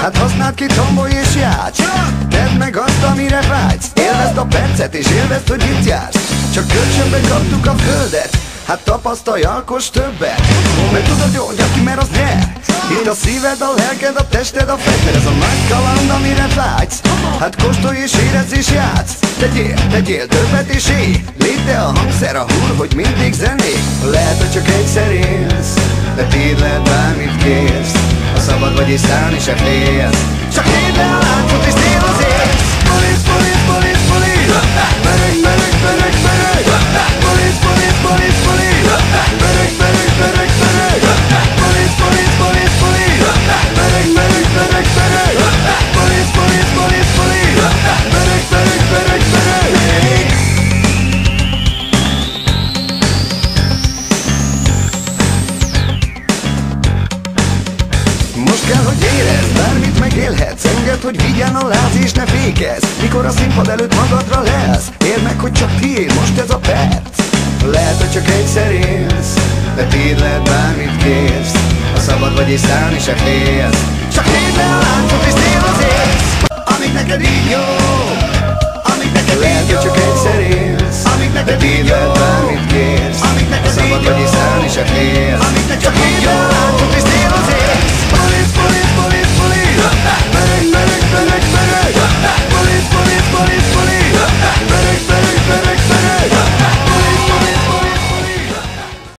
Hát használd ki, tombolj és játsz. Tedd meg azt, amire vágysz. Élvezd a percet és élvezd, hogy itt jársz. Csak kölcsönbe kaptuk a földet, hát tapasztalj, alkoss többet. Mert tudod jól, hogy aki mer, az nyer. Itt a szíved, a lelked, a tested, a fegyver. Ez a nagy kaland, amire vágysz. Hát kóstolj és érezz és játsz. Tegyél többet és élj. Légy te a hangszer, a hull, hogy mindig zenék. Lehet, hogy csak egyszer élsz, de téd lehet bármit kérsz. Ha szabad vagy és szállni se félsz. Csak hívd le a láncot és célozérsz. Polisz, polisz, polisz, polisz. Bereg, bereg, bereg, bereg. Polisz, polisz, polisz, polisz. Bereg, bereg, bereg, bereg. Polisz, polisz, polisz, polisz. Bereg, bereg, bereg, bereg. Polisz, polisz, polisz, polisz. Bereg, bereg, bereg, bereg. Most kell, hogy érezd, bármit megélhetsz. Engedd, hogy vigyen a láz és ne fékezz. Mikor a színpad előtt magadra lelsz, érd meg, hogy csak tiéd most ez a perc. Lehet, hogy csak egyszer élsz, de tiéd lehet bármit kérsz. Ha szabad vagy és szállni se félsz. Csak hívd le a láncot és célozérsz. Amíg neked így jó, amíg neked lehet, hogy csak egyszer élsz, de tiéd lehet bármit kérsz. Ha szabad vagy és szállni se félsz.